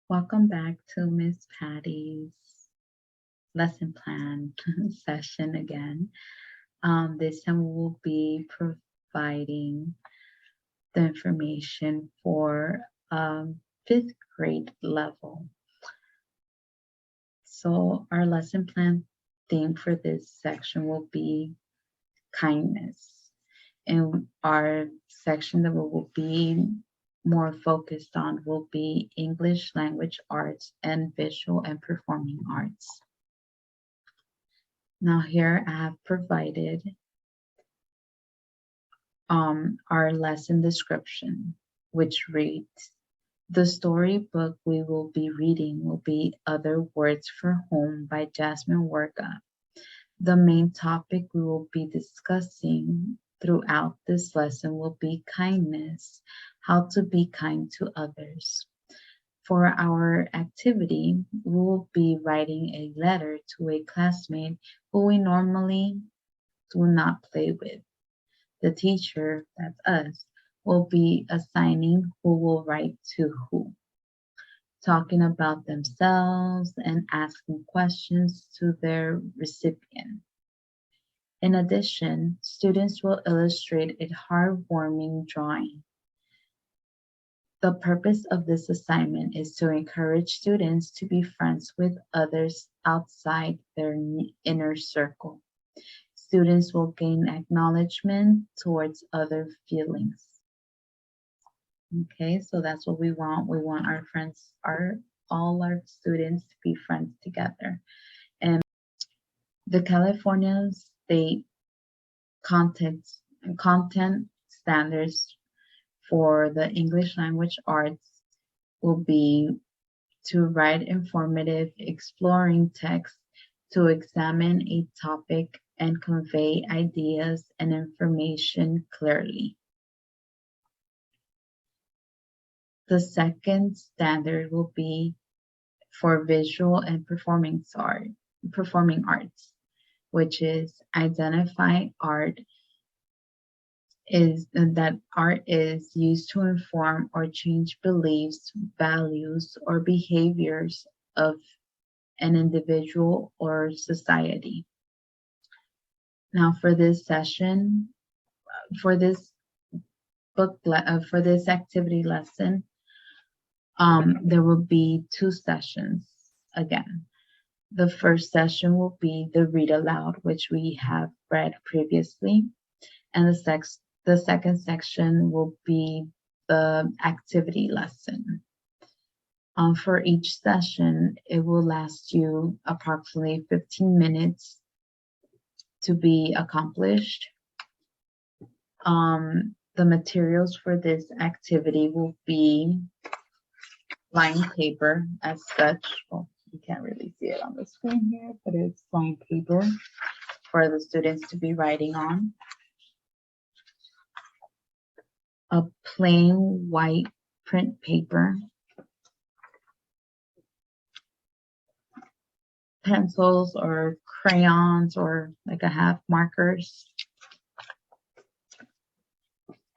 Welcome back to Miss Patty's lesson plan session again. This time we will be providing the information for fifth grade level. So our lesson plan theme for this section will be kindness. And our section that we will be more focused on will be English language arts and visual and performing arts. Now here I have provided our lesson description, which reads, the storybook we will be reading will be Other Words for Home by Jasmine Warga. The main topic we will be discussing throughout this lesson will be kindness, how to be kind to others. For our activity, we will be writing a letter to a classmate who we normally do not play with. The teacher, that's us, will be assigning who will write to who, talking about themselves and asking questions to their recipient. In addition, students will illustrate a heartwarming drawing. The purpose of this assignment is to encourage students to be friends with others outside their inner circle. Students will gain acknowledgement towards other feelings. Okay, so that's what we want. We want our friends, all our students to be friends together. And the California State content standards for the English language arts will be to write informative, exploring text, to examine a topic and convey ideas and information clearly. The second standard will be for visual and performing arts, which is identify art is that art is used to inform or change beliefs, values, or behaviors of an individual or society. Now for this session, for this activity lesson, there will be two sessions again. The first session will be the read aloud, which we have read previously, and the second section will be the activity lesson. For each session, it will last you approximately 15 minutes to be accomplished. The materials for this activity will be lined paper as such. Well, you can't really see it on the screen here, but it's lined paper for the students to be writing on. A plain white print paper, pencils or crayons or like a half markers,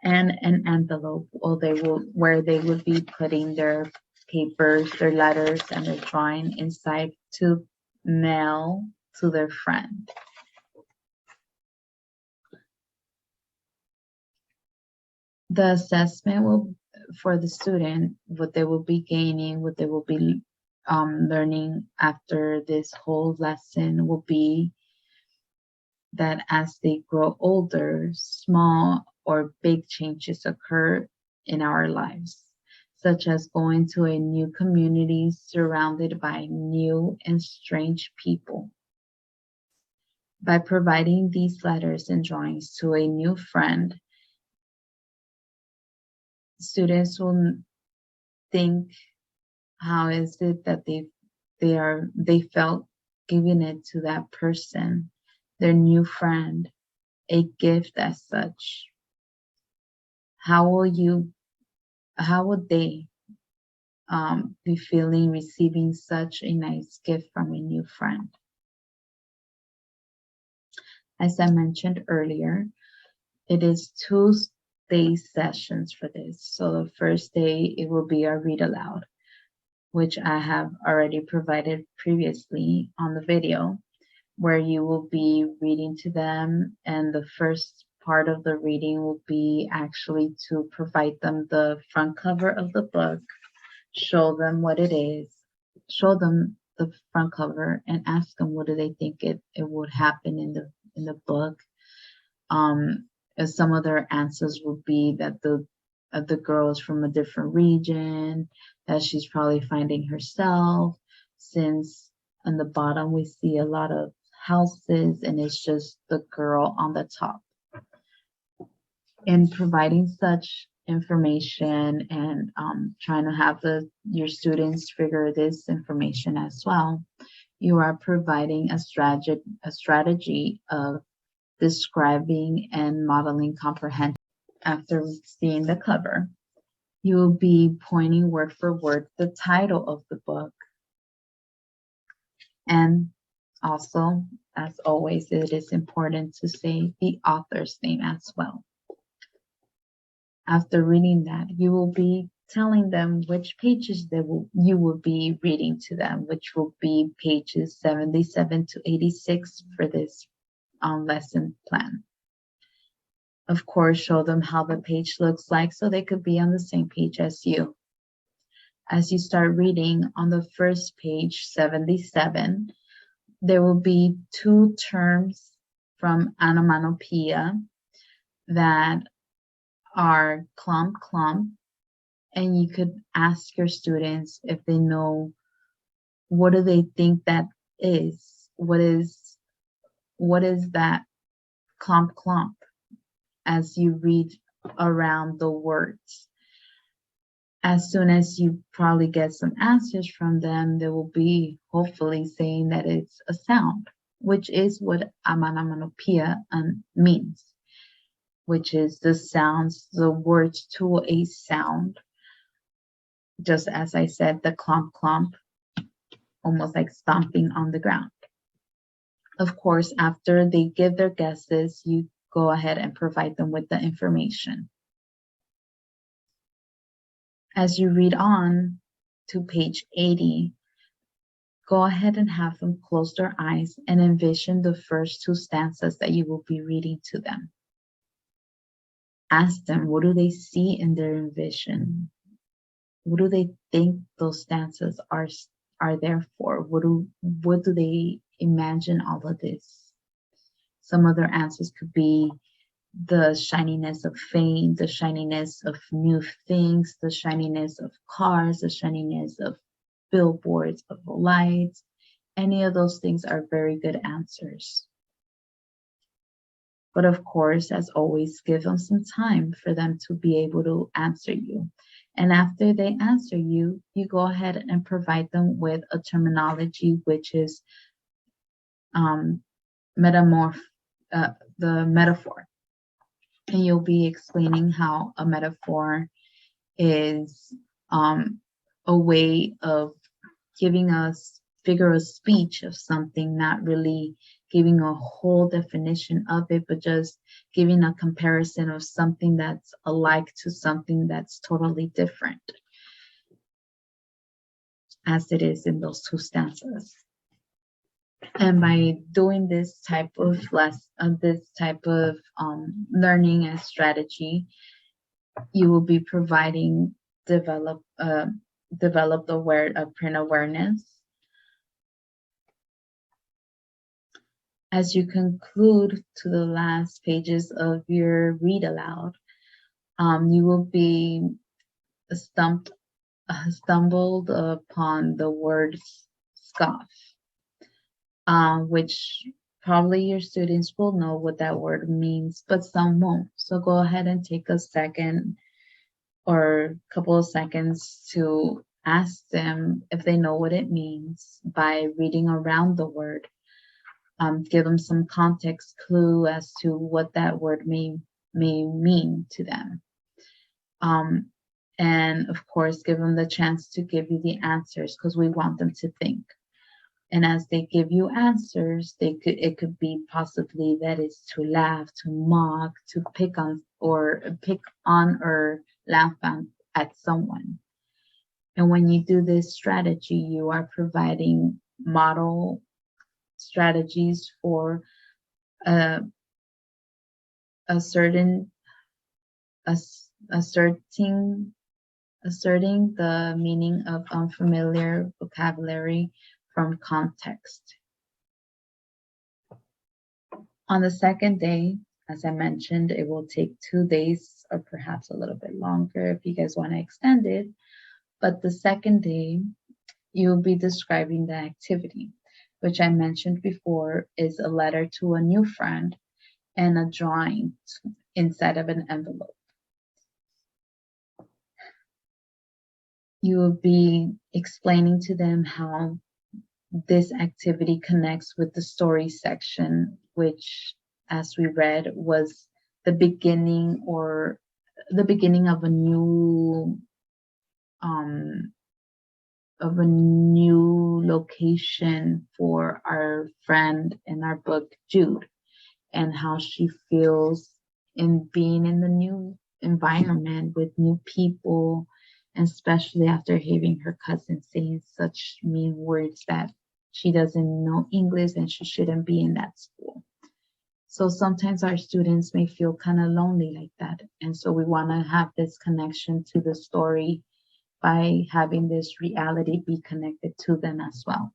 and an envelope where they would be putting their papers, their letters, and their drawing inside to mail to their friend. The assessment for the student, what they will be gaining, what they will be learning after this whole lesson will be that as they grow older, small or big changes occur in our lives, such as going to a new community surrounded by new and strange people. By providing these letters and drawings to a new friend, students will think, how is it that they felt giving it to that person, their new friend, a gift as such? How would they be feeling receiving such a nice gift from a new friend? As I mentioned earlier, it is 2 day sessions for this. So the first day, it will be a read aloud. which I have already provided previously on the video, where you will be reading to them, and the first part of the reading will be actually to provide them the front cover of the book, show them what it is, show them the front cover, and ask them what do they think it would happen in the book. Some of their answers would be that the girl is from a different region, that she's probably finding herself, since on the bottom we see a lot of houses and it's just the girl on the top. In providing such information and trying to have your students figure this information as well, you are providing a strategy of describing and modeling comprehension. After seeing the cover, you will be pointing word for word the title of the book, and also, as always, it is important to say the author's name as well. After reading that, you will be telling them which pages you will be reading to them, which will be pages 77 to 86 for this lesson plan. Of course, show them how the page looks like so they could be on the same page as you. As you start reading on the first page, 77, there will be two terms from onomatopoeia that are clump, clump, and you could ask your students if they know what do they think that is. What is that clump, clump? As you read around the words. As soon as you probably get some answers from them, they will be hopefully saying that it's a sound, which is what onomatopoeia means, which is the words to a sound. Just as I said, the clump, clump, almost like stomping on the ground. Of course, after they give their guesses, you go ahead and provide them with the information. As you read on to page 80, go ahead and have them close their eyes and envision the first two stanzas that you will be reading to them. Ask them, what do they see in their vision? What do they think those stanzas are there for? What do they imagine all of this? Some other answers could be the shininess of fame, the shininess of new things, the shininess of cars, the shininess of billboards, of lights. Any of those things are very good answers. But of course, as always, give them some time for them to be able to answer you. And after they answer you, you go ahead and provide them with a terminology, which is the metaphor. And you'll be explaining how a metaphor is a way of giving us figure of speech of something, not really giving a whole definition of it, but just giving a comparison of something that's alike to something that's totally different, as it is in those two stanzas. And by doing this type of learning and strategy, you will be providing develop print awareness. As you conclude to the last pages of your read aloud, you will be stumbled upon the word scoff, which probably your students will know what that word means, but some won't. So go ahead and take a second or a couple of seconds to ask them if they know what it means by reading around the word. Give them some context clue as to what that word may mean to them. And of course, give them the chance to give you the answers, because we want them to think. And as they give you answers, it could be possibly that it's to laugh, to mock, to pick on or laugh at someone. And when you do this strategy, you are providing model strategies for uh, asserting, asserting, asserting the meaning of unfamiliar vocabulary from context. On the second day, as I mentioned, it will take 2 days or perhaps a little bit longer if you guys want to extend it. But the second day, you'll be describing the activity, which I mentioned before is a letter to a new friend and a drawing inside of an envelope. You will be explaining to them how this activity connects with the story section, which, as we read, was the beginning of a new location for our friend in our book, Jude, and how she feels in being in the new environment with new people, and especially after hearing her cousin saying such mean words that she doesn't know English and she shouldn't be in that school. So sometimes our students may feel kind of lonely like that. And so we want to have this connection to the story by having this reality be connected to them as well.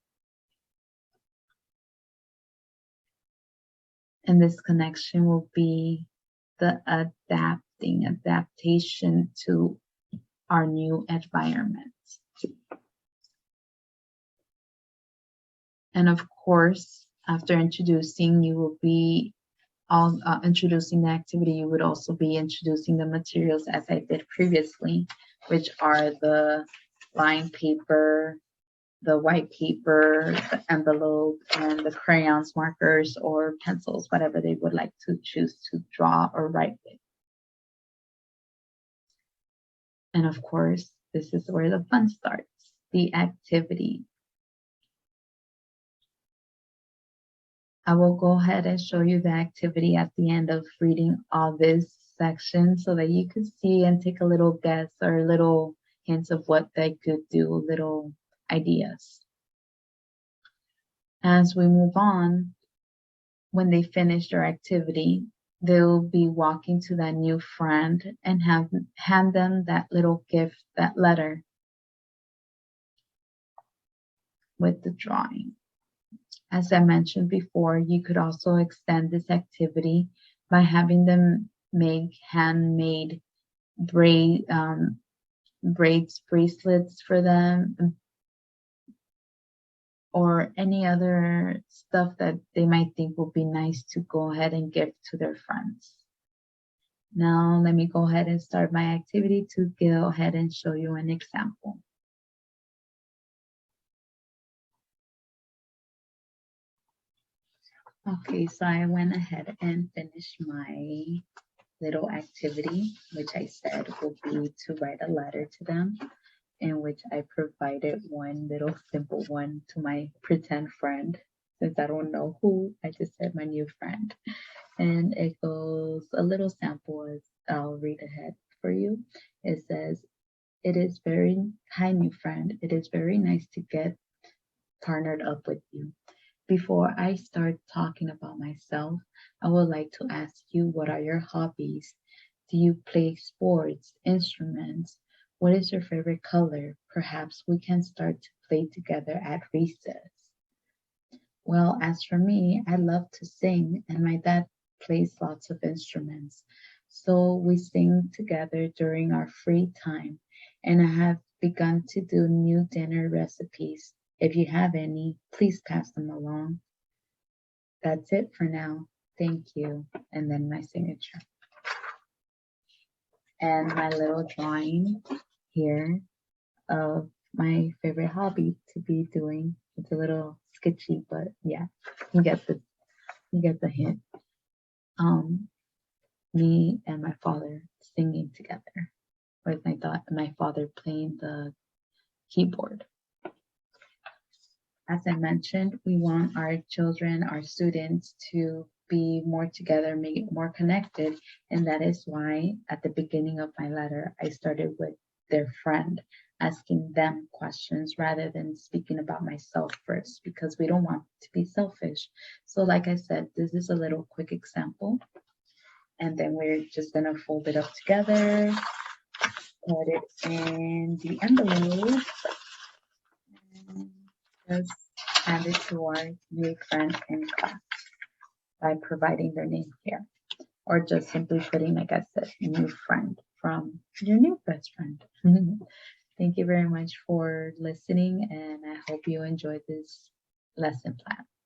And this connection will be the adaptation to our new environment. And of course, after introducing, you will be introducing the activity, you would also be introducing the materials as I did previously, which are the lined paper, the white paper, the envelope, and the crayons, markers, or pencils, whatever they would like to choose to draw or write with. And of course, this is where the fun starts, the activity. I will go ahead and show you the activity at the end of reading all this section so that you could see and take a little guess or little hints of what they could do, little ideas. As we move on, when they finish their activity, they'll be walking to that new friend and hand them that little gift, that letter with the drawing. As I mentioned before, you could also extend this activity by having them make handmade braids, bracelets for them, or any other stuff that they might think will be nice to go ahead and give to their friends. Now, let me go ahead and start my activity to go ahead and show you an example. Okay, so I went ahead and finished my little activity, which I said will be to write a letter to them, in which I provided one little simple one to my pretend friend. Since I don't know who, I just said my new friend. And it goes, a little sample is, I'll read ahead for you. It says, hi new friend, it is very nice to get partnered up with you. Before I start talking about myself, I would like to ask you, what are your hobbies? Do you play sports, instruments? What is your favorite color? Perhaps we can start to play together at recess. Well, as for me, I love to sing, and my dad plays lots of instruments. So we sing together during our free time, and I have begun to do new dinner recipes. If you have any, please pass them along. That's it for now. Thank you. And then my signature. And my little drawing here of my favorite hobby to be doing. It's a little sketchy, but yeah, you get the hint. Me and my father singing together with my father playing the keyboard. As I mentioned, we want our children, our students to be more together, make it more connected. And that is why at the beginning of my letter, I started with their friend. asking them questions rather than speaking about myself first, because we don't want to be selfish. So like I said, this is a little quick example, and then we're just gonna fold it up together, put it in the envelope, and just hand it to our new friend in class by providing their name here, or just simply putting, like I said, new friend from your new best friend. Thank you very much for listening, and I hope you enjoyed this lesson plan.